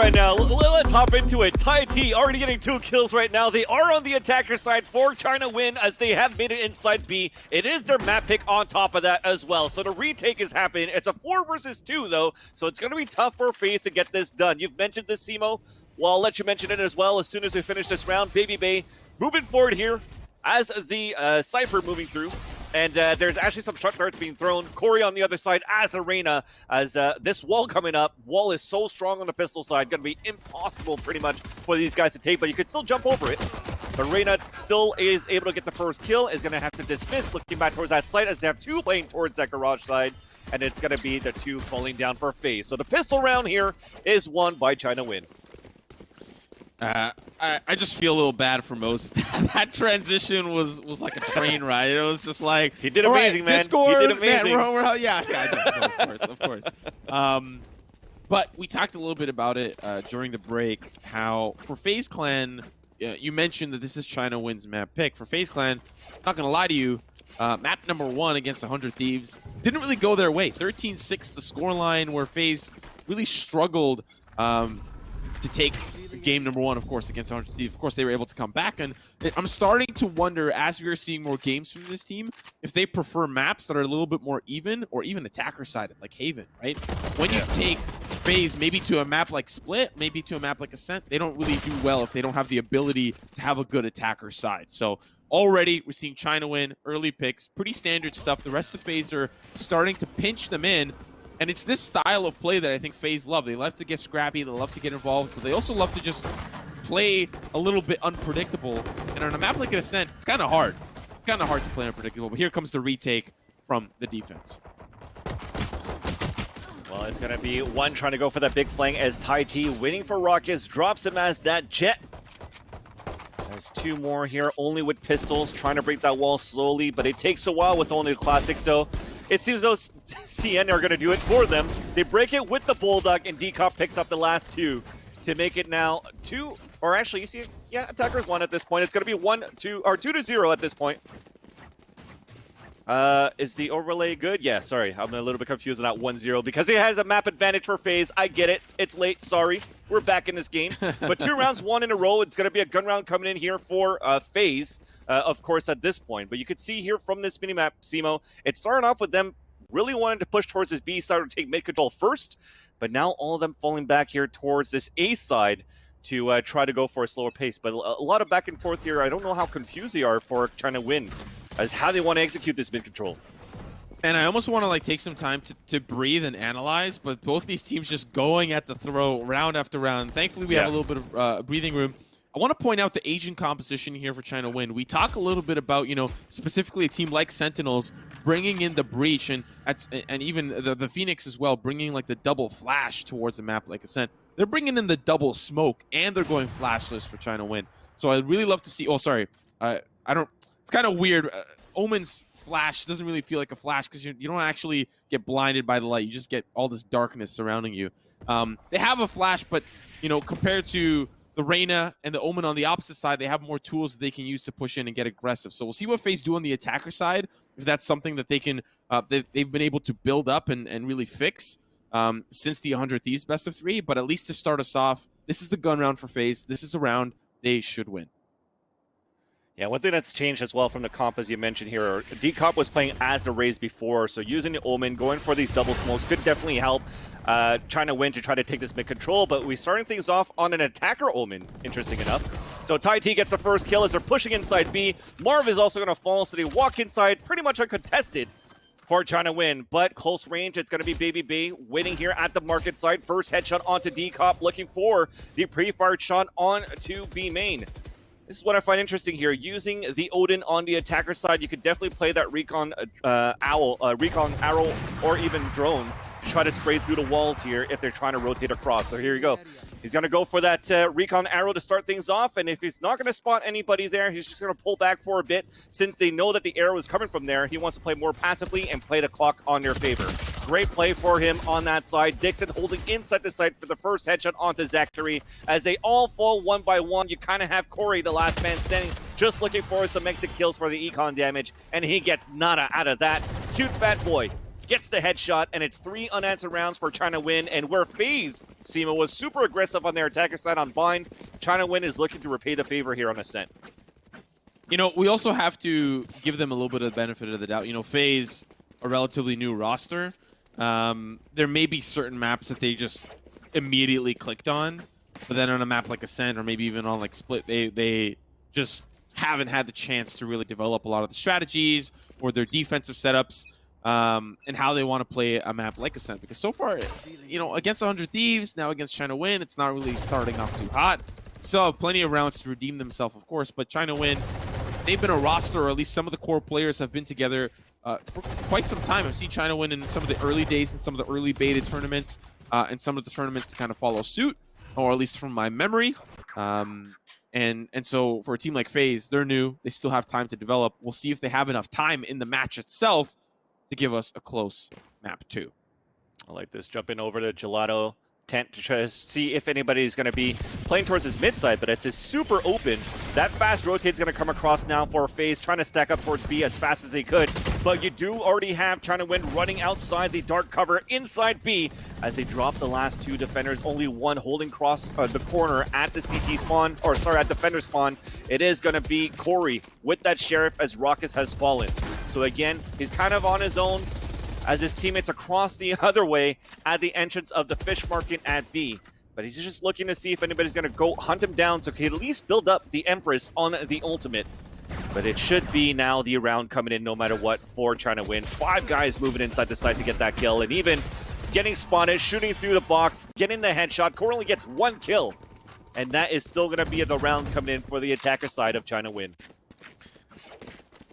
right now. Let's hop into it. Tai already getting 2 kills right now. They are on the attacker side for China Win as they have made it inside B. It is their map pick on top of that as well. So the retake is happening. It's a 4 versus 2 though, so it's going to be tough for FaZe to get this done. You've mentioned this, Simo. Well, I'll let you mention it as well as soon as we finish this round. Baby Bay moving forward here as the Cypher moving through. And there's actually some shot darts being thrown. Corey on the other side as Arena, as this wall coming up. Wall is so strong on the pistol side, going to be impossible pretty much for these guys to take, but you could still jump over it. But Arena still is able to get the first kill, is going to have to dismiss, looking back towards that site as they have 2 playing towards that garage side, and it's going to be the 2 falling down for FaZe. So the pistol round here is won by China Win. I just feel a little bad for Moses. That transition was like a train ride. It was just like he did amazing, man. Discord, he did amazing. Man, yeah, I know, of course. But we talked a little bit about it during the break. How for FaZe Clan, you mentioned that this is China Win's map pick. For FaZe Clan, not gonna lie to you, map number 1 against 100 Thieves didn't really go their way. 13-6 the scoreline, where FaZe really struggled to take game number 1, of course, against 100 Thieves. Of course, they were able to come back, and I'm starting to wonder, as we are seeing more games from this team, if they prefer maps that are a little bit more even, or even attacker-sided, like Haven, right? When you take FaZe maybe to a map like Split, maybe to a map like Ascent, they don't really do well if they don't have the ability to have a good attacker side. So already, we're seeing China Win, early picks, pretty standard stuff. The rest of FaZe are starting to pinch them in. And it's this style of play that I think FaZe love. They love to get scrappy, they love to get involved, but they also love to just play a little bit unpredictable. And on a map like an Ascent, it's kind of hard. It's kind of hard to play unpredictable, but here comes the retake from the defense. Well, it's going to be one trying to go for that big flank as Tai waiting for Rockets, drops him as that Jet. There's 2 more here, only with pistols, trying to break that wall slowly, but it takes a while with only the classic, so it seems though CN are going to do it for them. They break it with the Bulldog, and Decop picks up the last 2 to make it now 2, or actually, you see, yeah, attackers 1 at this point. It's going to be 2-0 at this point. Is the overlay good? Yeah, sorry, I'm a little bit confused on that 1-0 because it has a map advantage for FaZe. I get it. It's late. Sorry. We're back in this game. But 2 rounds, 1 in a row. It's going to be a gun round coming in here for FaZe, of course, at this point. But you can see here from this minimap, Simo, it started off with them really wanting to push towards this B side or take mid control first. But now all of them falling back here towards this A side to try to go for a slower pace. But a lot of back and forth here. I don't know how confused they are for trying to win as how they want to execute this mid control. And I almost want to like take some time to breathe and analyze, but both these teams just going at the throw round after round. Thankfully, we have a little bit of breathing room. I want to point out the agent composition here for China Win. We talk a little bit about, you know, specifically a team like Sentinels bringing in the Breach and even the Phoenix as well, bringing like the double flash towards the map like Ascent. They're bringing in the double smoke, and they're going flashless for China Win. So I'd really love to see. Oh, sorry, I don't. It's kind of weird. Omen's flash doesn't really feel like a flash because you don't actually get blinded by the light. You just get all this darkness surrounding you. They have a flash, but you know, compared to the Reyna and the Omen on the opposite side, they have more tools that they can use to push in and get aggressive. So we'll see what FaZe do on the attacker side, if that's something that they can they've been able to build up and really fix since the 100 Thieves best of 3. But at least to start us off, this is the gun round for FaZe. This is a round they should win. Yeah, one thing that's changed as well from the comp, as you mentioned here, Decop was playing as the Raze before, so using the Omen, going for these double smokes could definitely help China Win to try to take this mid-control, but we're starting things off on an attacker Omen, interesting enough. So Tai gets the first kill as they're pushing inside B. Marv is also going to fall, so they walk inside pretty much uncontested for China Win, but close range, it's going to be Baby Bay waiting here at the market side. First headshot onto Decop, looking for the pre-fired shot onto B main. This is what I find interesting here. Using the Odin on the attacker side, you could definitely play that recon arrow, or even drone to try to spray through the walls here if they're trying to rotate across. So here you go. He's going to go for that recon arrow to start things off, and if he's not going to spot anybody there, he's just going to pull back for a bit. Since they know that the arrow is coming from there, he wants to play more passively and play the clock on their favor. Great play for him on that side. Dixon holding inside the site for the first headshot onto Zachary. As they all fall one by one, you kind of have Corey, the last man standing, just looking for some exit kills for the econ damage, and he gets nada out of that. Cute fat boy gets the headshot, and it's 3 unanswered rounds for China Win. And where FaZe, Sima, was super aggressive on their attacker side on Bind, China Win is looking to repay the favor here on Ascent. You know, we also have to give them a little bit of the benefit of the doubt. You know, FaZe, a relatively new roster. There may be certain maps that they just immediately clicked on, but then on a map like Ascent or maybe even on like Split, they just haven't had the chance to really develop a lot of the strategies or their defensive setups and how they want to play a map like Ascent. Because so far, you know, against 100 Thieves, now against China Win, it's not really starting off too hot. Still have plenty of rounds to redeem themselves, of course, but China Win, they've been a roster, or at least some of the core players have been together for quite some time. I've seen China Win in some of the early days and some of the early beta tournaments and some of the tournaments to kind of follow suit, or at least from my memory. And so for a team like FaZe, they're new. They still have time to develop. We'll see if they have enough time in the match itself to give us a close map 2. I like this. Jumping over to Gelato tent to try to see if anybody's going to be playing towards his mid side, but it's super open. That fast rotate's going to come across now for FaZe, trying to stack up towards B as fast as they could. But you do already have China Win running outside the dark cover inside B as they drop the last 2 defenders. Only one holding cross the corner at the CT spawn, or sorry, at defender spawn. It is going to be Corey with that Sheriff as Raucus has fallen. So again, he's kind of on his own as his teammates across the other way at the entrance of the fish market at B. But he's just looking to see if anybody's going to go hunt him down so he can at least build up the Empress on the ultimate. But it should be now the round coming in no matter what for China Win. 5 guys moving inside the site to get that kill, and even getting spotted, shooting through the box, getting the headshot. Corey only gets 1 kill, and that is still going to be the round coming in for the attacker side of China Win.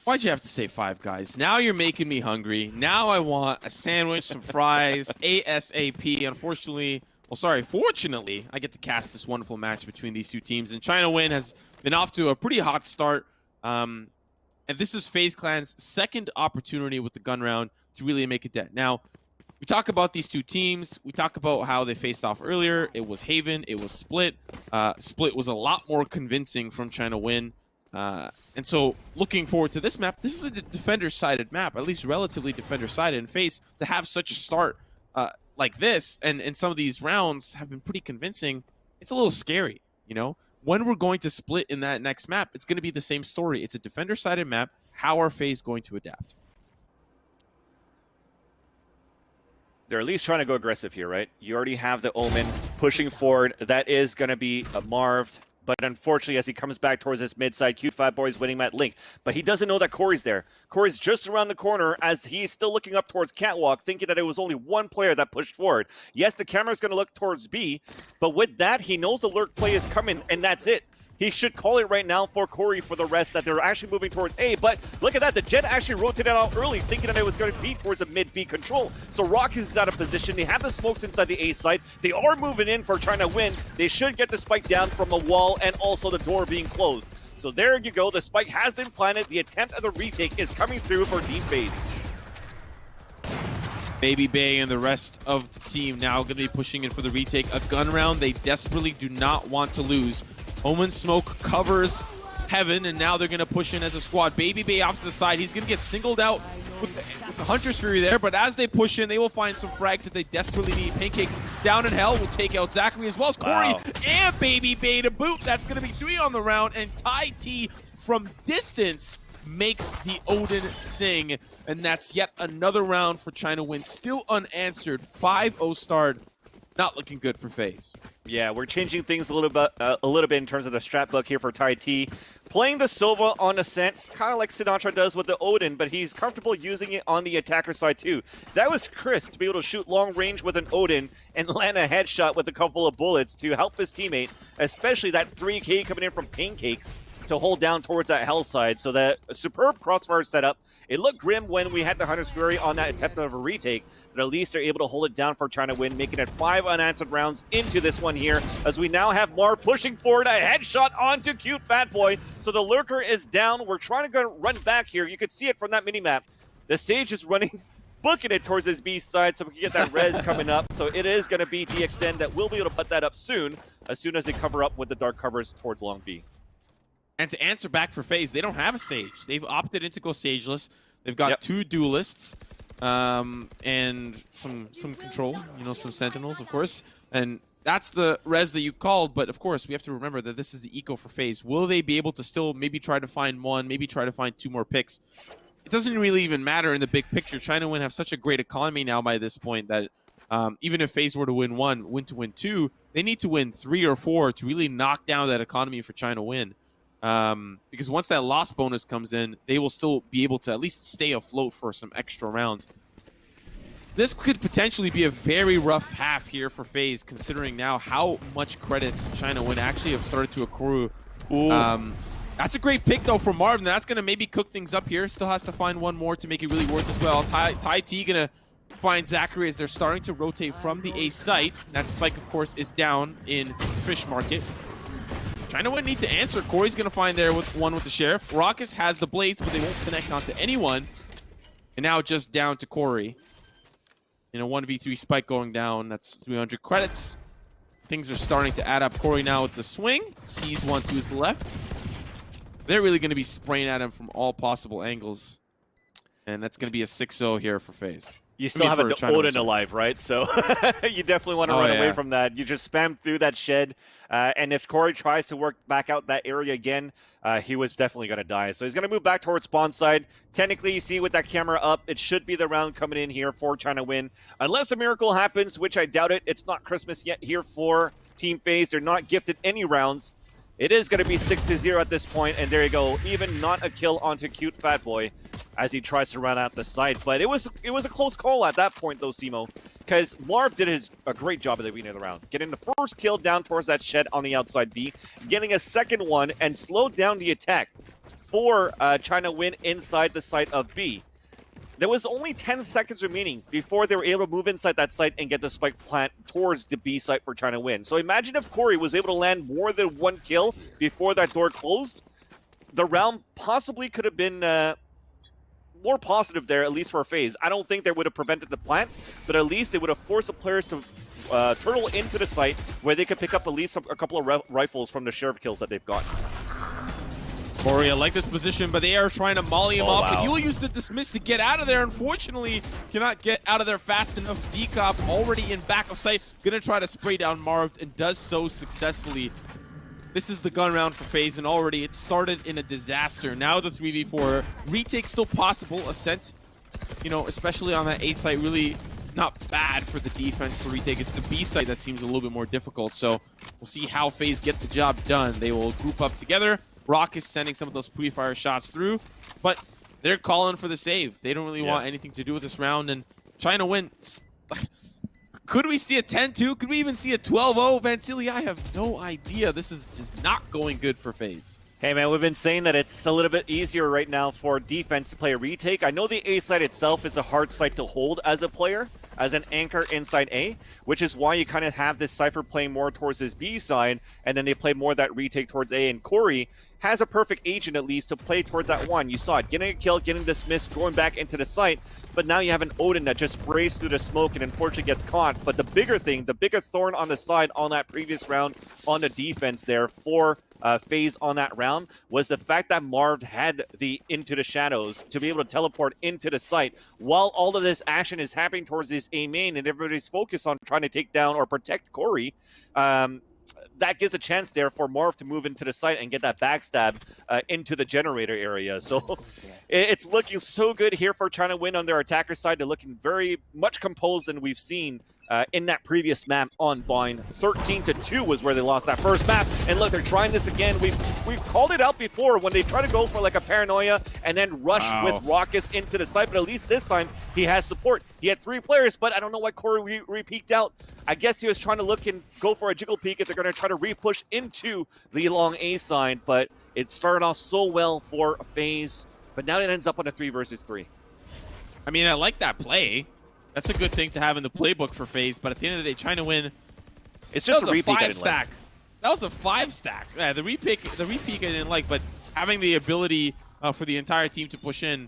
Why'd you have to say 5 guys? Now you're making me hungry. Now I want a sandwich, some fries, ASAP. Unfortunately, well, sorry, fortunately, I get to cast this wonderful match between these 2 teams. And China Win has been off to a pretty hot start. And this is FaZe Clan's second opportunity with the gun round to really make a dent. Now, we talk about these 2 teams. We talk about how they faced off earlier. It was Haven. It was Split. Split was a lot more convincing from China Win. And so looking forward to this map, this is a defender-sided map, at least relatively defender-sided. And FaZe, to have such a start like this, and some of these rounds have been pretty convincing, it's a little scary, you know? When we're going to split in that next map, it's going to be the same story. It's a defender-sided map. How are FaZe going to adapt? They're at least trying to go aggressive here, right? You already have the Omen pushing forward. That is going to be a Marved. But unfortunately, as he comes back towards this mid side, Cute Fat Boy's winning at Link. But he doesn't know that Corey's there. Corey's just around the corner as he's still looking up towards Catwalk, thinking that it was only one player that pushed forward. Yes, the camera's going to look towards B, but with that, he knows the lurk play is coming, and that's it. He should call it right now for Corey for the rest that they're actually moving towards A. But look at that. The Jet actually rotated out early, thinking that it was going to be towards a mid-B control. So Raucus is out of position. They have the smokes inside the A side. They are moving in for trying to win. They should get the spike down from the wall and also the door being closed. So there you go. The spike has been planted. The attempt of the retake is coming through for Team FaZe. Baby Bay and the rest of the team now going to be pushing in for the retake. A gun round they desperately do not want to lose. Omen Smoke covers Heaven, and now they're going to push in as a squad. Baby Bay off to the side. He's going to get singled out with the Hunter's Fury there, but as they push in, they will find some frags that they desperately need. Pancakes down in hell will take out Zachary as well as Corey and Baby Bay to boot. That's going to be 3 on the round, and Tai T from distance makes the Odin sing, and that's yet another round for China Win. Still unanswered. 5-0 start. Not looking good for FaZe. Yeah, we're changing things a little bit in terms of the strat book here for Tai T. Playing the Sova on Ascent, kind of like Sinatra does with the Odin, but he's comfortable using it on the attacker side too. That was Chris to be able to shoot long range with an Odin and land a headshot with a couple of bullets to help his teammate, especially that 3K coming in from Pancakes to hold down towards that hell side. So that superb crossfire setup. It looked grim when we had the Hunter's Fury on that attempt of a retake, but at least they're able to hold it down for China Win, making it 5 unanswered rounds into this one here, as we now have Marv pushing forward a headshot onto Cute Fat Boy. So the lurker is down. We're trying to run back here. You could see it from that minimap. The Sage is running, booking it towards his B side so we can get that res coming up. So it is going to be DXN that will be able to put that up soon as they cover up with the dark covers towards long B. And to answer back for FaZe, they don't have a Sage. They've opted in to go Sageless. They've got 2 duelists. and some control, you know, some sentinels, of course. And that's the res that you called, but of course, we have to remember that this is the eco for FaZe. Will they be able to still maybe try to find one, maybe try to find 2 more picks? It doesn't really even matter in the big picture. China Win have such a great economy now by this point that even if FaZe were to win 1, win to win 2, they need to win 3 or 4 to really knock down that economy for China Win. Because once that loss bonus comes in, they will still be able to at least stay afloat for some extra rounds. This could potentially be a very rough half here for FaZe, considering now how much credits China Win actually have started to accrue. That's a great pick, though, for Marvin. That's going to maybe cook things up here. Still has to find one more to make it really work as well. Tai T going to find Zachary as they're starting to rotate from the A site. That spike, of course, is down in Fish Market. China Win need to answer. Corey's going to find there with one with the Sheriff. Raucus has the Blades, but they won't connect onto anyone. And now just down to Corey. In a 1v3 spike going down, that's 300 credits. Things are starting to add up. Corey now with the swing. Sees one to his left. They're really going to be spraying at him from all possible angles. And that's going to be a 6-0 here for FaZe. You still have an Odin alive, right? So you definitely want to run away from that. You just spam through that shed. And if Corey tries to work back out that area again, he was definitely going to die. So he's going to move back towards spawn side. Technically, you see with that camera up, it should be the round coming in here for China Win. Unless a miracle happens, which I doubt it. It's not Christmas yet here for Team FaZe. They're not gifted any rounds. It is going to be 6-0 at this point, and there you go. Even not a kill onto Cute Fat Boy as he tries to run out the side. But it was a close call at that point, though, Simo, because Marv did a great job at the beginning of the round, getting the first kill down towards that shed on the outside B, getting a second one, and slowed down the attack for China Win inside the site of B. There was only 10 seconds remaining before they were able to move inside that site and get the spike plant towards the B site for China Win. So imagine if Corey was able to land more than one kill before that door closed. The round possibly could have been more positive there, at least for FaZe. I don't think they would have prevented the plant, but at least they would have forced the players to turtle into the site where they could pick up at least a couple of rifles from the Sheriff kills that they've got. Corey, I like this position, but they are trying to molly him off. Wow. But he will use the dismiss to get out of there. Unfortunately, cannot get out of there fast enough. Decop already in back of sight. Gonna try to spray down Marv and does so successfully. This is the gun round for FaZe, and already it started in a disaster. Now the 3v4. Retake still possible. Ascent, you know, especially on that A site, really not bad for the defense to retake. It's the B site that seems a little bit more difficult. So we'll see how FaZe get the job done. They will group up together. Rock is sending some of those pre-fire shots through, but they're calling for the save. They don't really want anything to do with this round, and China Win. Could we see a 10-2? Could we even see a 12-0? Vansili, I have no idea. This is just not going good for FaZe. Hey man, we've been saying that it's a little bit easier right now for defense to play a retake. I know the A site itself is a hard site to hold as a player, as an anchor inside A, which is why you kind of have this Cypher playing more towards his B side, and then they play more of that retake towards A. And Corey has a perfect agent, at least, to play towards that one. You saw it, getting a kill, getting dismissed, going back into the site, but now you have an Odin that just sprays through the smoke and unfortunately gets caught. But the bigger thing, the bigger thorn on the side on that previous round on the defense there for FaZe on that round was the fact that Marv had the Into the Shadows to be able to teleport into the site while all of this action is happening towards this A main and everybody's focused on trying to take down or protect Corey. That gives a chance there for Marv to move into the site and get that backstab into the generator area. So it's looking so good here for China Win on their attacker side. They're looking very much composed than we've seen in that previous map on Bind. 13-2 was where they lost that first map. And look, they're trying this again. We've called it out before when they try to go for like a paranoia and then rush with Raucus into the site. But at least this time he has support. He had 3 players, but I don't know why Corey re-peeked out. I guess he was trying to look and go for a jiggle peek if they're going to try to re-push into the long A side. But it started off so well for FaZe, but now it ends up on a 3 versus 3. I mean, I like that play. That's a good thing to have in the playbook for FaZe, but at the end of the day, China Win. It's just a repeat 5 stack. That was a 5 stack. Yeah, the repeat I didn't like, but having the ability for the entire team to push in.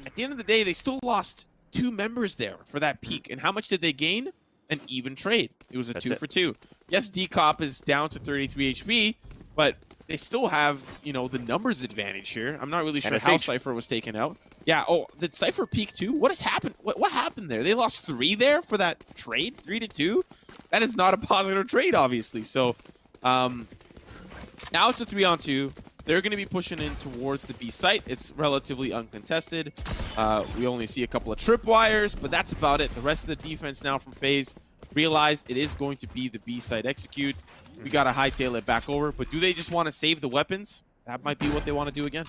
At the end of the day, they still lost 2 members there for that peak. And how much did they gain? An even trade. It was a 2 for 2. Yes, Decop is down to 33 HP, but they still have, you know, the numbers advantage here. I'm not really sure how Cypher was taken out. Yeah. Oh, did Cypher peak too? What has happened? What happened there? They lost 3 there for that trade, 3-2. That is not a positive trade, obviously. So now it's a 3-on-2. They're going to be pushing in towards the B site. It's relatively uncontested. We only see a couple of tripwires, but that's about it. The rest of the defense now from FaZe realize it is going to be the B site execute. We got to hightail it back over, but do they just want to save the weapons? That might be what they want to do again.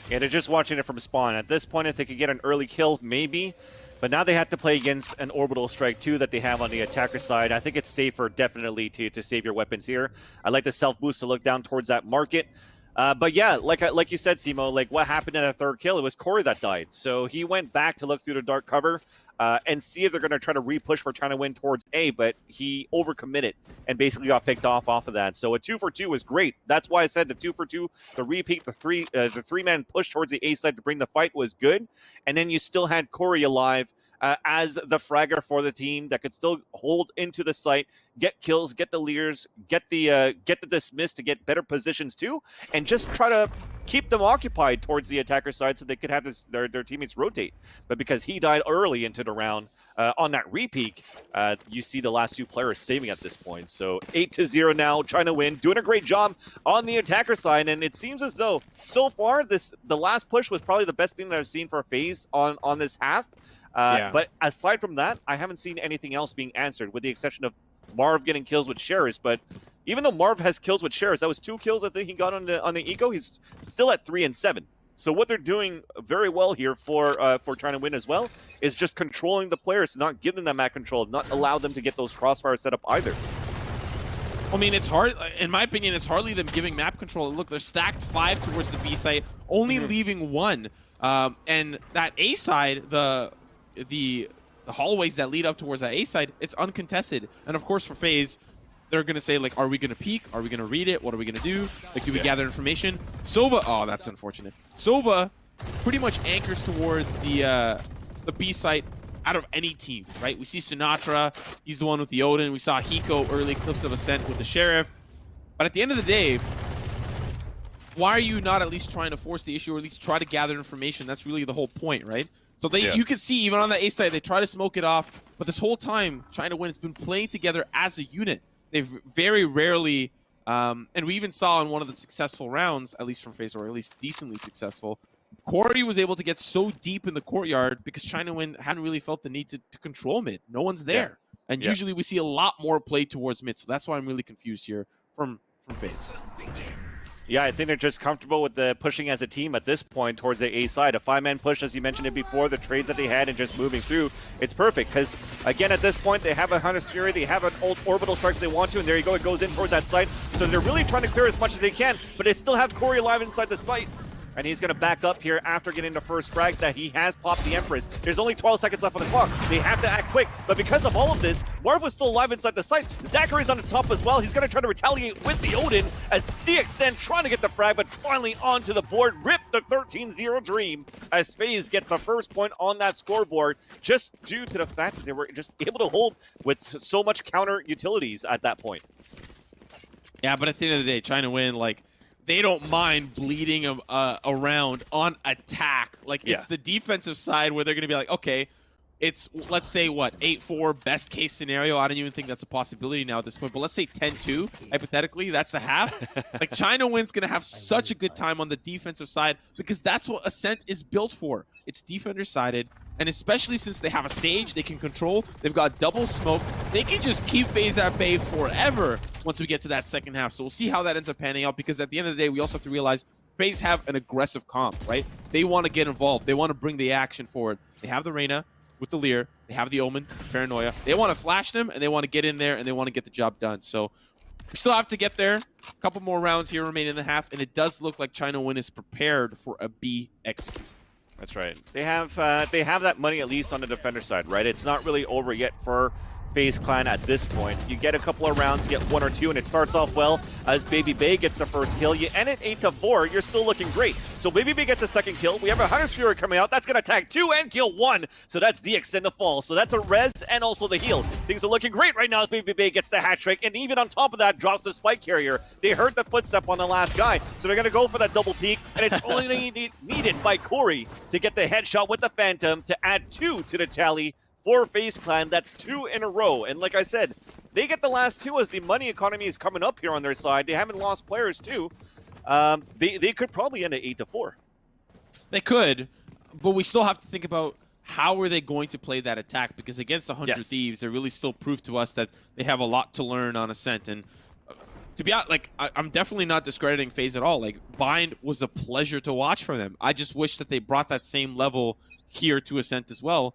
Yeah, they're just watching it from spawn. At this point, if they could get an early kill, maybe. But now they have to play against an orbital strike, too, that they have on the attacker side. I think it's safer, definitely, to save your weapons here. I like the self-boost to look down towards that market. But yeah, like you said, Simo, like what happened in that third kill, it was Corey that died. So he went back to look through the dark cover and see if they're going to try to re-push for trying to win towards A, but he overcommitted and basically got picked off of that. So a 2-for-2 was great. That's why I said the 2-for-2, the repeat, the three-man push towards the A side to bring the fight was good. And then you still had Corey alive as the fragger for the team that could still hold into the site, get kills, get the leers, get the dismiss to get better positions too, and just try to keep them occupied towards the attacker side so they could have their teammates rotate. But because he died early into the round on that repeat, you see the last 2 players saving at this point. So 8-0 now, trying to win, doing a great job on the attacker side, and it seems as though so far the last push was probably the best thing that I've seen for FaZe on this half. But aside from that, I haven't seen anything else being answered, with the exception of Marv getting kills with Sherris. But even though Marv has kills with Sherris, that was 2 kills I think he got on the eco. He's still at 3 and 7. So what they're doing very well here for trying to win as well is just controlling the players, not give them that map control, not allow them to get those crossfires set up either. I mean, it's hard. In my opinion, it's hardly them giving map control. Look, they're stacked 5 towards the B site, only leaving 1. And that A side, the hallways that lead up towards that A side, it's uncontested. And of course for FaZe, they're going to say, like, are we going to peek? Are we going to read it? What are we going to do? Like, do we gather information? Sova, oh, that's unfortunate. Sova pretty much anchors towards the B site out of any team, right? We see Sinatra, he's the one with the Odin. We saw Hiko early clips of Ascent with the Sheriff. But at the end of the day, why are you not at least trying to force the issue, or at least try to gather information? That's really the whole point, right? So you can see even on the A side, they try to smoke it off, but this whole time, China Win has been playing together as a unit. They've very rarely, and we even saw in one of the successful rounds, at least from FaZe, or at least decently successful, Corey was able to get so deep in the courtyard because China Win hadn't really felt the need to control mid. No one's there. And usually we see a lot more play towards mid, so that's why I'm really confused here from FaZe. Yeah, I think they're just comfortable with the pushing as a team at this point towards the A side. A 5-man push, as you mentioned it before, the trades that they had and just moving through, it's perfect. Because, again, at this point, they have a Hunter's Fury, they have an old orbital strike they want to, and there you go, it goes in towards that site. So they're really trying to clear as much as they can, but they still have Corey alive inside the site. And he's going to back up here after getting the first frag that he has popped the Empress. There's only 12 seconds left on the clock. They have to act quick. But because of all of this, Marv was still alive inside the site. Zachary's on the top as well. He's going to try to retaliate with the Odin as DXN trying to get the frag, but finally onto the board. Rip the 13-0 dream as FaZe gets the first point on that scoreboard, just due to the fact that they were just able to hold with so much counter utilities at that point. Yeah, but at the end of the day, China Win, like, they don't mind bleeding around on attack. Like, it's the defensive side where they're going to be like, okay, it's, let's say, what, 8-4, best case scenario. I don't even think that's a possibility now at this point. But let's say 10-2, hypothetically, that's the half. Like, China Win's going to have such a good time on the defensive side because that's what Ascent is built for. It's defender-sided. And especially since they have a Sage they can control, they've got double smoke, they can just keep FaZe at bay forever once we get to that second half. So we'll see how that ends up panning out, because at the end of the day, we also have to realize FaZe have an aggressive comp, right? They want to get involved. They want to bring the action forward. They have the Reyna with the Leer. They have the Omen, Paranoia. They want to flash them, and they want to get in there, and they want to get the job done. So we still have to get there. A couple more rounds here remain in the half, and it does look like China Win is prepared for a B execute. That's right. They have that money at least on the defender side, right? It's not really over yet for FaZe Clan at this point. You get a couple of rounds, you get 1 or 2, and it starts off well as Baby Bay gets the first kill. You end it 8-4, you're still looking great. So Baby Bay gets a second kill. We have a Hunter's Fury coming out. That's going to tag 2 and kill 1. So that's DX in the fall. So that's a res and also the heal. Things are looking great right now as Baby Bay gets the hat trick, and even on top of that, drops the spike carrier. They heard the footstep on the last guy, so they're going to go for that double peek, and it's only needed by Corey to get the headshot with the Phantom to add 2 to the tally for FaZe Clan. That's 2 in a row. And like I said, they get the last 2 as the money economy is coming up here on their side. They haven't lost players too. They could probably end at 8-4. They could, but we still have to think about how are they going to play that attack, because against the 100 Thieves, they really still prove to us that they have a lot to learn on Ascent. And to be honest, like, I'm definitely not discrediting FaZe at all. Like, Bind was a pleasure to watch for them. I just wish that they brought that same level here to Ascent as well.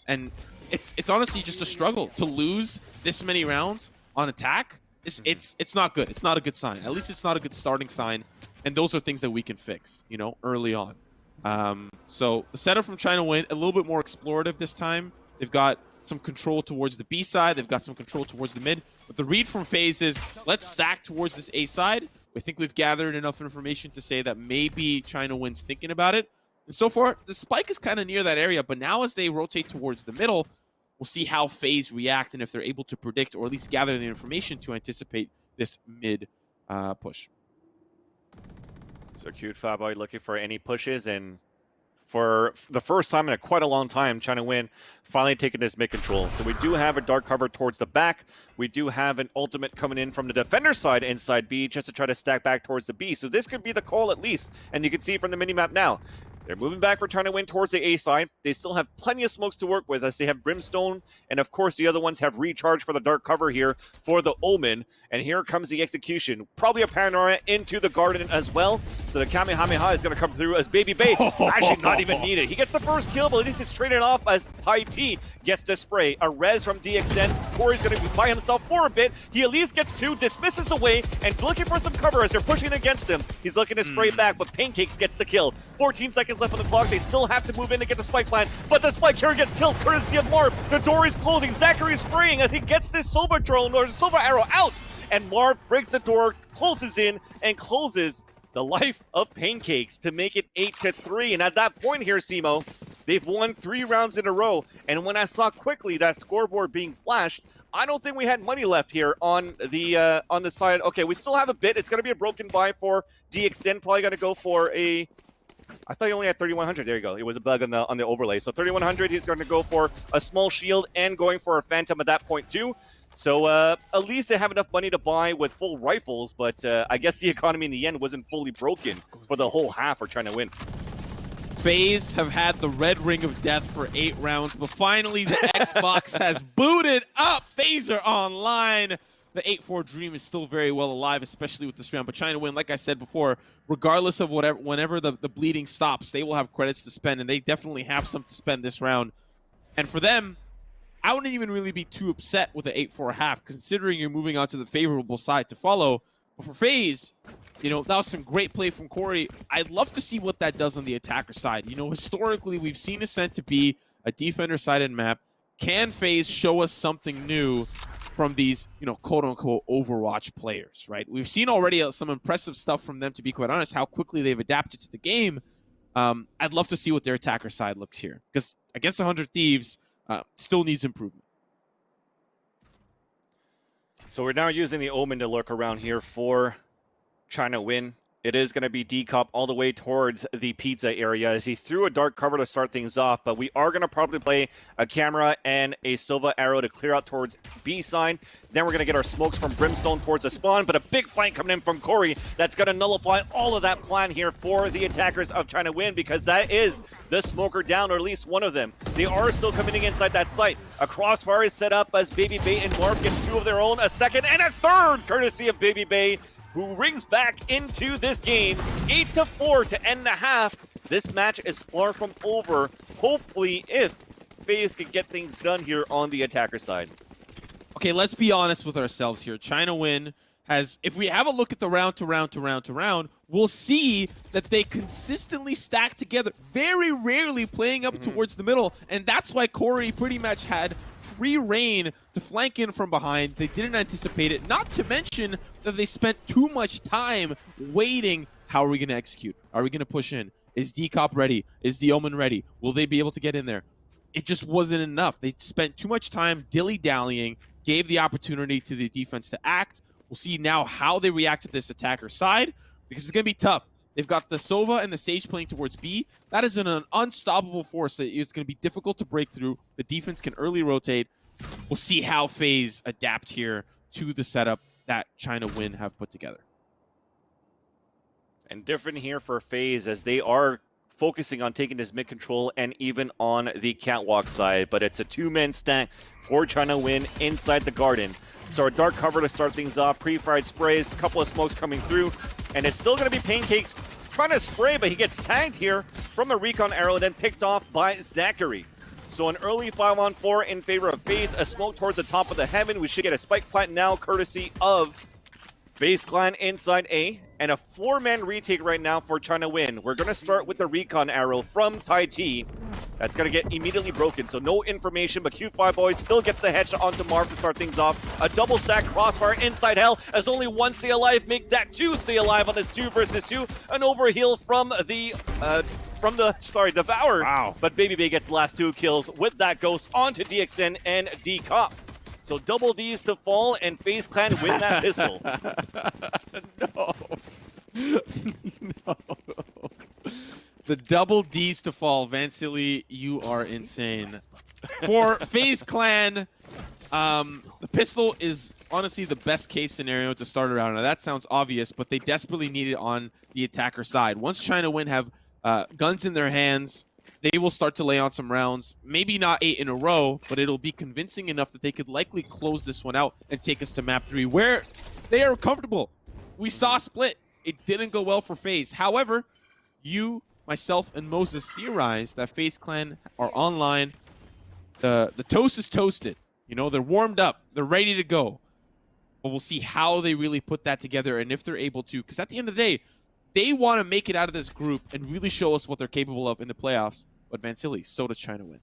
And it's honestly just a struggle to lose this many rounds on attack. It's not good. It's not a good sign. At least it's not a good starting sign. And those are things that we can fix, you know, early on. So the setup from China Win, a little bit more explorative this time. They've got some control towards the B side. They've got some control towards the mid. But the read from FaZe is, let's stack towards this A side. We think we've gathered enough information to say that maybe China Win's thinking about it. And so far, the spike is kind of near that area, but now as they rotate towards the middle, we'll see how FaZe react and if they're able to predict or at least gather the information to anticipate this mid push. So cute, Fatboy looking for any pushes, and for the first time in quite a long time, China Win finally taking this mid control. So we do have a dark cover towards the back. We do have an ultimate coming in from the defender side inside B just to try to stack back towards the B. So this could be the call at least, and you can see from the minimap now. They're moving back for China Win towards the A side. They still have plenty of smokes to work with as they have Brimstone, and of course the other ones have recharge for the dark cover here for the Omen. And here comes the execution. Probably a Panorama into the Garden as well. So the Kamehameha is going to come through as Baby Bay actually not even needed. He gets the first kill, but at least it's traded off as Tai T gets the spray. A res from DXN. Corey's going to be by himself for a bit. He at least gets 2, dismisses away, and looking for some cover as they're pushing against him. He's looking to spray back, but Pancakes gets the kill. 14 seconds left on the clock. They still have to move in to get the spike plant, but the spike carrier gets killed courtesy of Marv. The door is closing. Zachary is spraying as he gets this silver drone or silver arrow out, and Marv breaks the door, closes in, and closes the life of Pancakes to make it 8-3. And at that point here, Simo, they've won 3 rounds in a row. And when I saw quickly that scoreboard being flashed, I don't think we had money left here on the side. Okay, we still have a bit. It's going to be a broken buy for DXN. Probably going to go for a... I thought he only had 3,100. There you go. It was a bug on the overlay. So 3,100, he's going to go for a small shield and going for a Phantom at that point too. So at least they have enough money to buy with full rifles, but I guess the economy in the end wasn't fully broken for the whole half for trying to win. FaZe have had the red ring of death for 8 rounds, but finally the Xbox has booted up. FaZe are online. The 8-4 dream is still very well alive, especially with this round. But China Win, like I said before, regardless of whenever the bleeding stops, they will have credits to spend, and they definitely have some to spend this round. And for them, I wouldn't even really be too upset with the 8-4 half, considering you're moving on to the favorable side to follow. But for FaZe, you know, that was some great play from Corey. I'd love to see what that does on the attacker side. You know, historically, we've seen Ascent to be a defender-sided map. Can FaZe show us something new from these, you know, quote-unquote Overwatch players, right? We've seen already some impressive stuff from them, to be quite honest, how quickly they've adapted to the game. I'd love to see what their attacker side looks here, because against 100 Thieves, still needs improvement. So we're now using the Omen to lurk around here for China Win. It is going to be D-Cop all the way towards the pizza area as he threw a dark cover to start things off, but we are going to probably play a camera and a Silva arrow to clear out towards B side. Then we're going to get our smokes from Brimstone towards the spawn, but a big flank coming in from Corey that's going to nullify all of that plan here for the attackers of China Win, because that is the smoker down, or at least one of them. They are still coming in inside that site. A crossfire is set up as Baby Bay and Marv gets 2 of their own, a second and a third courtesy of Baby Bay, who rings back into this game. 8-4 to end the half. This match is far from over. Hopefully, if FaZe can get things done here on the attacker side. Okay, let's be honest with ourselves here. China Win has, if we have a look at the round to round, we'll see that they consistently stack together, very rarely playing up towards the middle, and that's why Corey pretty much had free reign to flank in from behind. They didn't anticipate it, not to mention that they spent too much time waiting. How are we going to execute? Are we going to push in? Is Decop ready? Is the Omen ready? Will they be able to get in there? It just wasn't enough. They spent too much time dilly-dallying, gave the opportunity to the defense to act. We'll see now how they react to this attacker side, because it's going to be tough. They've got the Sova and the Sage playing towards B. That is an unstoppable force that it's going to be difficult to break through. The defense can early rotate. We'll see how FaZe adapt here to the setup that China Win have put together. And different here for FaZe as they are focusing on taking this mid control and even on the catwalk side, but it's a two-man stack for China Win inside the garden. So a dark cover to start things off, pre-fired sprays, a couple of smokes coming through, and it's still going to be Pancakes trying to spray, but he gets tagged here from a recon arrow, then picked off by Zachary. So an early 5-on-4 in favor of FaZe, a smoke towards the top of the heaven. We should get a spike plant now, courtesy of FaZe Clan inside A, and a 4-man retake right now for China Win. We're going to start with the recon arrow from Tai T. That's going to get immediately broken, so no information, but Q5 Boys still gets the headshot onto Marv to start things off. A double stack crossfire inside Hell as only one stay alive, make that two stay alive on this 2 versus 2. An overheal from the Devourer. Wow. But Baby Bay gets the last 2 kills with that Ghost onto DXN and D-Cop. So double D's to fall, and FaZe Clan win that pistol. No. No. The double D's to fall. Vansily, you are insane. For FaZe Clan, the pistol is honestly the best case scenario to start around. Now, that sounds obvious, but they desperately need it on the attacker side. Once China Win have guns in their hands, they will start to lay on some rounds. Maybe not 8 in a row, but it'll be convincing enough that they could likely close this one out and take us to map 3, where they are comfortable. We saw a split. It didn't go well for FaZe. However, you, myself, and Moses theorized that FaZe Clan are online. The toast is toasted. You know, they're warmed up. They're ready to go. But we'll see how they really put that together and if they're able to. Because at the end of the day, they want to make it out of this group and really show us what they're capable of in the playoffs. But Vansily, so does China Win.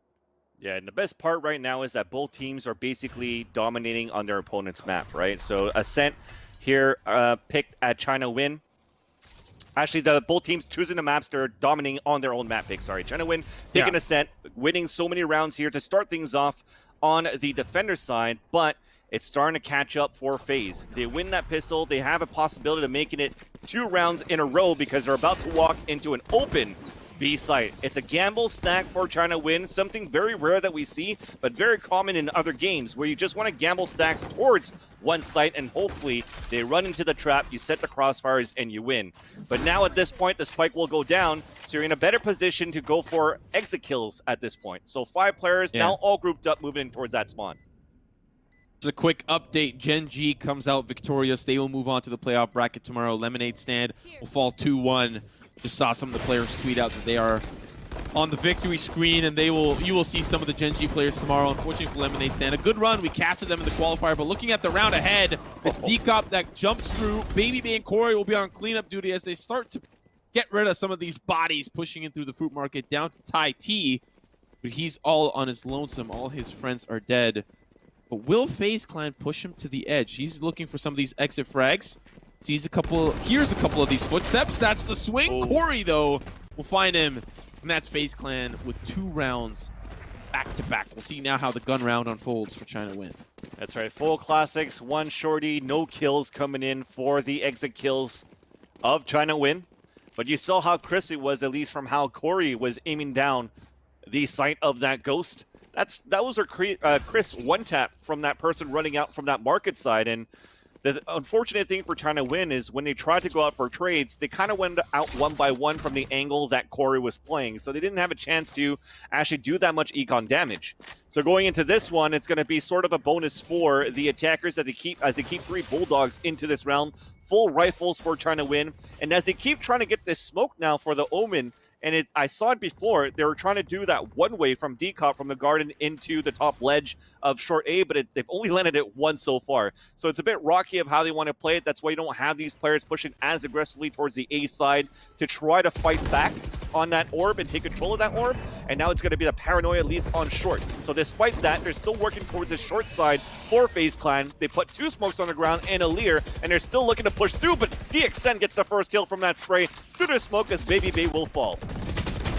Yeah, and the best part right now is that both teams are basically dominating on their opponent's map, right? So Ascent here picked at China Win. Actually, both teams choosing the maps, they're dominating on their own map pick. Sorry, China Win picking Ascent, winning so many rounds here to start things off on the defender side, but it's starting to catch up for FaZe. They win that pistol. They have a possibility of making it 2 rounds in a row because they're about to walk into an open B site. It's a gamble stack for China Win, something very rare that we see, but very common in other games where you just want to gamble stacks towards one site and hopefully they run into the trap, you set the crossfires, and you win. But now at this point, the spike will go down, so you're in a better position to go for exit kills at this point. So 5 players now all grouped up moving towards that spawn. Just a quick update. Gen G comes out victorious. They will move on to the playoff bracket tomorrow. Lemonade Stand will fall 2-1. Just saw some of the players tweet out that they are on the victory screen, and you will see some of the Gen G players tomorrow. Unfortunately for Lemonade Stand, a good run. We casted them in the qualifier, but looking at the round ahead, it's Decop that jumps through. Baby Bay and Corey will be on cleanup duty as they start to get rid of some of these bodies pushing in through the fruit market down to Tai T, but he's all on his lonesome. All his friends are dead. But will FaZe Clan push him to the edge? He's looking for some of these exit frags. Sees here's a couple of these footsteps. That's the swing. Corey, though, will find him. And that's FaZe Clan with 2 rounds back to back. We'll see now how the gun round unfolds for China Win. That's right. Full classics, 1 shorty, no kills coming in for the exit kills of China Win. But you saw how crisp it was, at least from how Corey was aiming down the sight of that Ghost. That was a crisp 1-tap from that person running out from that market side. And the unfortunate thing for China Win is when they tried to go out for trades, they kind of went out 1 by 1 from the angle that Corey was playing. So they didn't have a chance to actually do that much econ damage. So going into this one, it's going to be sort of a bonus for the attackers as they keep 3 Bulldogs into this round. Full rifles for China Win. And as they keep trying to get this smoke now for the Omen, and I saw it before, they were trying to do that one-way from Decop from the garden into the top ledge of short A, but they've only landed it once so far. So it's a bit rocky of how they want to play it. That's why you don't have these players pushing as aggressively towards the A side to try to fight back on that orb and take control of that orb. And now it's going to be the paranoia, at least on short. So despite that, they're still working towards the short side for FaZe Clan. They put 2 smokes on the ground and a Lear, and they're still looking to push through, but DXN gets the first kill from that spray through the smoke as Baby Bay will fall.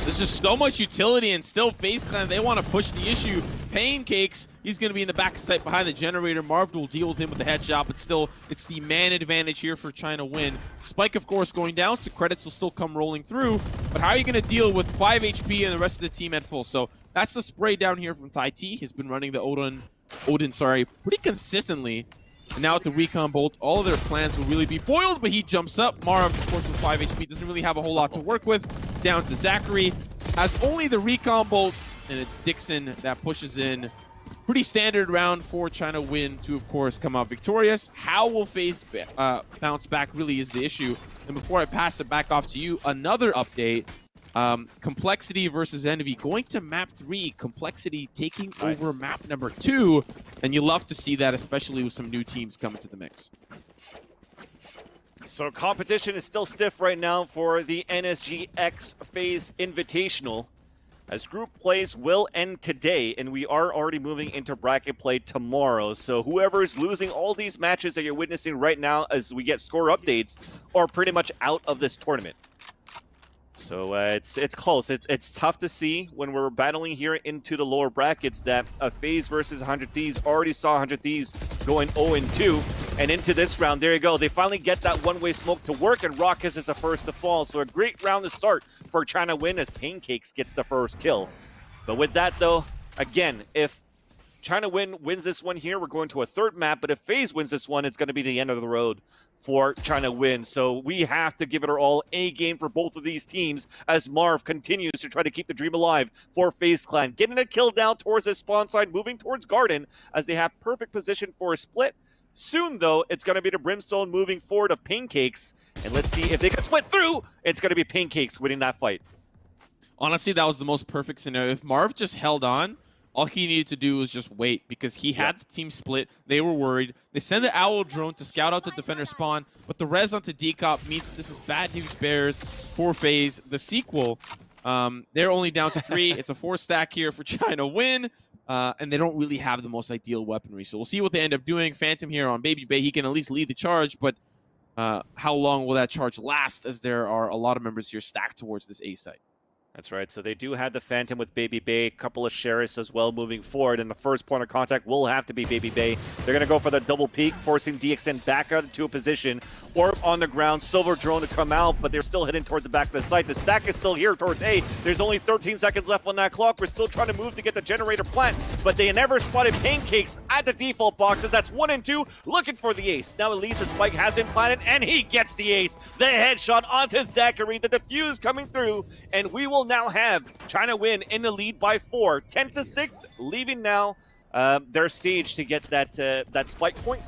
There's just so much utility, and still FaZe Clan, they want to push the issue. Pancakes, he's going to be in the back site behind the generator. Marv will deal with him with the headshot, but still, it's the man advantage here for China Win. Spike, of course, going down, so credits will still come rolling through. But how are you going to deal with 5 HP and the rest of the team at full? So that's the spray down here from Tai T. He's been running the Odin, pretty consistently. And now with the recon bolt, all of their plans will really be foiled, but he jumps up. Marv, of course, with 5 HP, doesn't really have a whole lot to work with. Down to Zachary, has only the recon bolt, and it's Dixon that pushes in. Pretty standard round for China Win to, of course, come out victorious. How will FaZe bounce back really is the issue. And before I pass it back off to you, another update. Complexity versus Envy going to map 3. Complexity taking over map number 2. And you love to see that, especially with some new teams coming to the mix. So competition is still stiff right now for the NSGX FaZe Invitational, as group plays will end today, and we are already moving into bracket play tomorrow. So whoever is losing all these matches that you're witnessing right now as we get score updates are pretty much out of this tournament. So it's close. It's tough to see when we're battling here into the lower brackets that a FaZe versus 100 Thieves already saw 100 Thieves going 0-2. And into this round, there you go. They finally get that one-way smoke to work, and Raucus is the first to fall. So a great round to start for China Win as Pancakes gets the first kill. But with that, though, again, if China Win wins this one here, we're going to a third map. But if FaZe wins this one, it's going to be the end of the road for China Win. So we have to give it our all A game for both of these teams as Marv continues to try to keep the dream alive for FaZe Clan. Getting a kill down towards his spawn side, moving towards Garden as they have perfect position for a split. Soon, though, it's going to be the Brimstone moving forward of Pancakes. And let's see if they can split through. It's going to be Pancakes winning that fight. Honestly, that was the most perfect scenario. If Marv just held on, all he needed to do was just wait, because he had the team split. They were worried. They send the Owl drone to scout out the defender spawn, but the res onto Decop means this is bad news bears for FaZe. The sequel, they're only down to 3. It's a 4 stack here for China Win, and they don't really have the most ideal weaponry. So we'll see what they end up doing. Phantom here on Baby Bay, he can at least lead the charge, but how long will that charge last, as there are a lot of members here stacked towards this A site? That's right. So they do have the Phantom with Baby Bay, a couple of Sheriffs as well moving forward, and the first point of contact will have to be Baby Bay. They're going to go for the double peek, forcing DXN back out into a position. Orb on the ground, Silver Drone to come out, but they're still heading towards the back of the site. The stack is still here towards A. There's only 13 seconds left on that clock. We're still trying to move to get the generator plant, but they never spotted Pancakes at the default boxes. That's 1 and 2, looking for the ace. Now at least the spike has been planted, and he gets the ace. The headshot onto Zachary, the defuse coming through, and we will now have China Win in the lead by 4, 10-6, leaving now their Sage to get that spike point,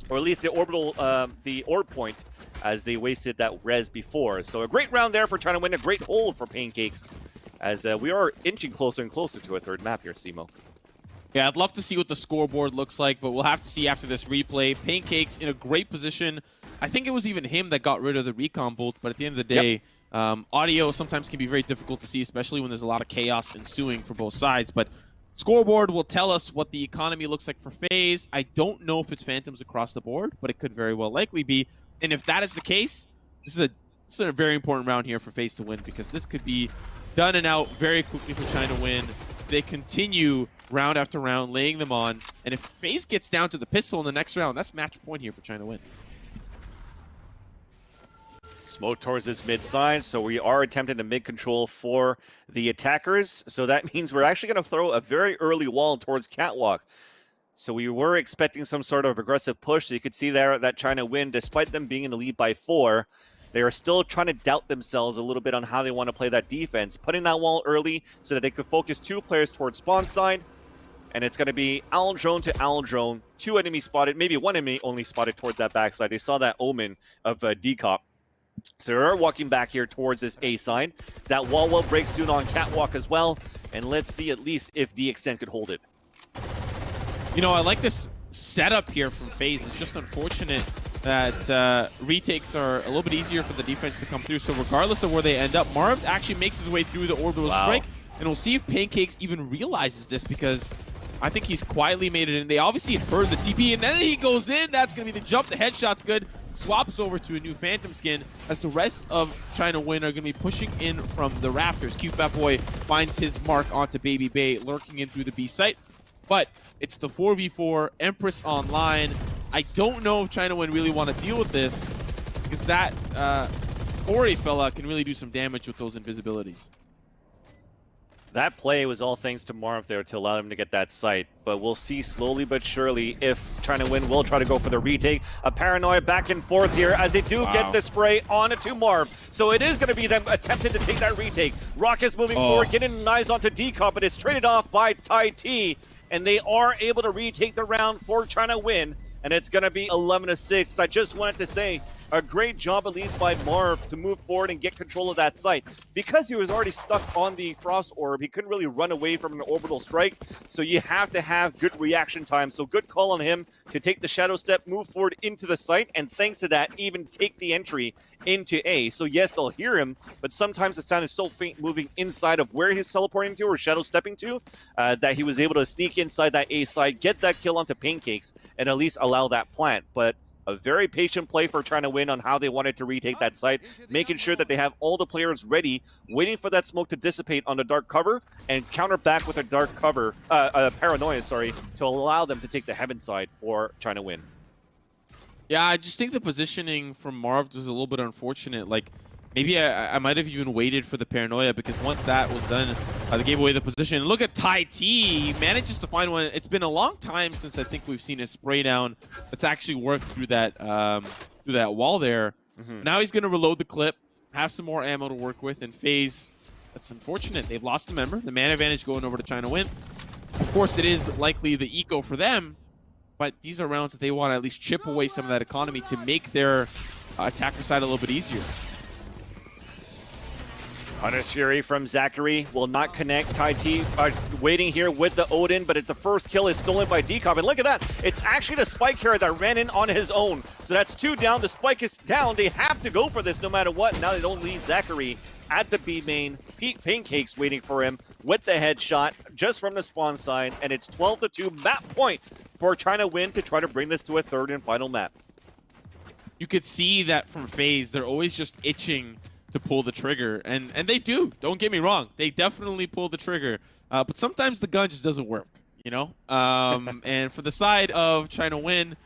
or at least the orb point, as they wasted that res before. So a great round there for China Win, a great hold for Pancakes, as we are inching closer and closer to a third map here, Simo. Yeah, I'd love to see what the scoreboard looks like, but we'll have to see after this replay. Pancakes in a great position. I think it was even him that got rid of the recon bolt, but at the end of the day, audio sometimes can be very difficult to see, especially when there's a lot of chaos ensuing for both sides. But scoreboard will tell us what the economy looks like for FaZe. I don't know if it's Phantoms across the board, but it could very well likely be. And if that is the case, this is a very important round here for FaZe to win, because this could be done and out very quickly for China Win. They continue round after round, laying them on. And if FaZe gets down to the pistol in the next round, that's match point here for China Win. Smoke towards this mid side, so we are attempting to mid control for the attackers. So that means we're actually going to throw a very early wall towards Catwalk. So we were expecting some sort of aggressive push. So you could see there that China Win, despite them being in the lead by 4, they are still trying to doubt themselves a little bit on how they want to play that defense. Putting that wall early so that they could focus 2 players towards spawn side. And it's going to be Owl Drone to Owl Drone. 2 enemies spotted, maybe 1 enemy only spotted towards that backside. They saw that omen of Decop. So they're walking back here towards this A side. That wall will break soon on Catwalk as well. And let's see at least if DXN could hold it. You know, I like this setup here from FaZe. It's just unfortunate that retakes are a little bit easier for the defense to come through. So regardless of where they end up, Marv actually makes his way through the orbital strike. And we'll see if Pancakes even realizes this, because I think he's quietly made it in. They obviously heard the TP, and then he goes in. That's going to be the jump. The headshot's good. Swaps over to a new Phantom skin as the rest of China Win are going to be pushing in from the rafters. Cute Fat Boy finds his mark onto Baby Bay, lurking in through the B site. But it's the 4v4, Empress online. I don't know if China Win really want to deal with this, because that Ori fella can really do some damage with those invisibilities. That play was all thanks to Marv there to allow him to get that sight, but we'll see slowly but surely if China Win will try to go for the retake. A paranoia back and forth here as they do get the spray onto Marv. So it is going to be them attempting to take that retake. Rock is moving forward, getting eyes onto Decop, but it's traded off by Tai T, and they are able to retake the round for China Win, and it's going to be 11-6. I just wanted to say, a great job, at least by Marv, to move forward and get control of that site. Because he was already stuck on the Frost Orb, he couldn't really run away from an orbital strike, so you have to have good reaction time. So good call on him to take the shadow step, move forward into the site, and thanks to that, even take the entry into A. So yes, they'll hear him, but sometimes the sound is so faint moving inside of where he's teleporting to or shadow stepping to, that he was able to sneak inside that A side, get that kill onto Pancakes, and at least allow that plant. But a very patient play for trying to win on how they wanted to retake that site, making sure that they have all the players ready, waiting for that smoke to dissipate on the dark cover, and counter back with a dark cover, paranoia, sorry, to allow them to take the heaven side for China Win. Yeah, I just think the positioning from Marv was a little bit unfortunate. Like, maybe I might have even waited for the paranoia, because once that was done, they gave away the position. Look at Tai T. He manages to find one. It's been a long time since I think we've seen a spray down that's actually worked through that wall there. Now he's going to reload the clip, have some more ammo to work with, and FaZe, that's unfortunate. They've lost a member. The man advantage going over to China Win. Of course, it is likely the eco for them, but these are rounds that they want to at least chip away some of that economy to make their attacker side a little bit easier. Hunter's Fury from Zachary will not connect. Tai T waiting here with the Odin, but the first kill is stolen by Decop. And look at that. It's actually the Spike here that ran in on his own. So that's 2 down. The Spike is down. They have to go for this no matter what. Now they don't leave Zachary at the B main. Pancakes waiting for him with the headshot just from the spawn side. And it's 12-2 map point for China Win to try to bring this to a third and final map. You could see that from FaZe. They're always just itching to pull the trigger, and they do. Don't get me wrong, they definitely pull the trigger, but sometimes the gun just doesn't work, you know. And for the side of China Win,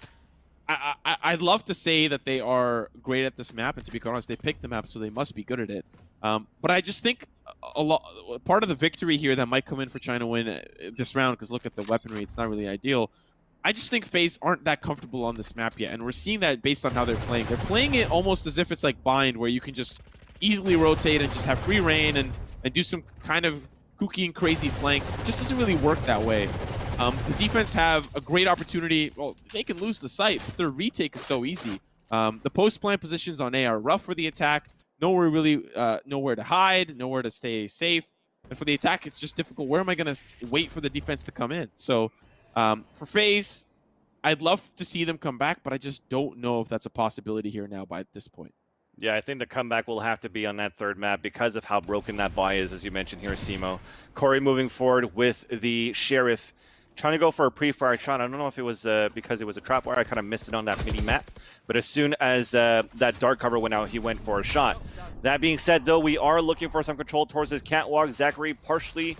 I'd love to say that they are great at this map, and to be honest, they picked the map, so they must be good at it. But I just think part of the victory here that might come in for China Win this round, because look at the weaponry, it's not really ideal. I just think FaZe aren't that comfortable on this map yet, and we're seeing that based on how they're playing. They're playing it almost as if it's like Bind, where you can just easily rotate and just have free reign and do some kind of kooky and crazy flanks. It just doesn't really work that way. The defense have a great opportunity. Well, they can lose the site, but their retake is so easy. The post-plant positions on A are rough for the attack. Nowhere to hide, nowhere to stay safe. And for the attack, it's just difficult. Where am I going to wait for the defense to come in? So for FaZe, I'd love to see them come back, but I just don't know if that's a possibility here now by this point. Yeah, I think the comeback will have to be on that third map because of how broken that buy is, as you mentioned here, Simo. Corey moving forward with the Sheriff, trying to go for a pre-fire shot. I don't know if it was because it was a trap wire. I kind of missed it on that mini-map. But as soon as that dark cover went out, he went for a shot. That being said, though, we are looking for some control towards his catwalk. Zachary partially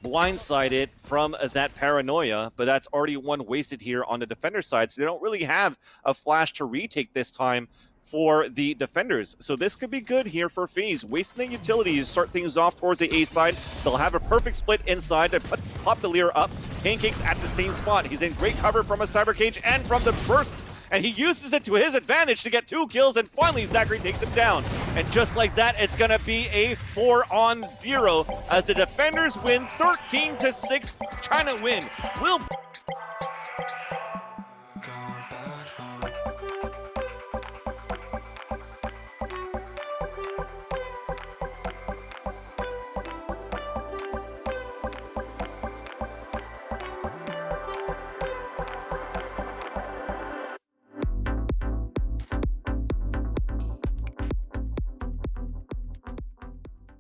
blindsided from that paranoia, but that's already one wasted here on the defender side. So they don't really have a flash to retake this time for the defenders. So this could be good here for FaZe. Wasting the utilities, start things off towards the A side. They'll have a perfect split inside. They pop the Lear up. Pancakes at the same spot. He's in great cover from a cyber cage and from the burst, and he uses it to his advantage to get 2 kills, and finally Zachary takes him down. And just like that, it's gonna be a 4-on-0 as the defenders win 13-6. China Win will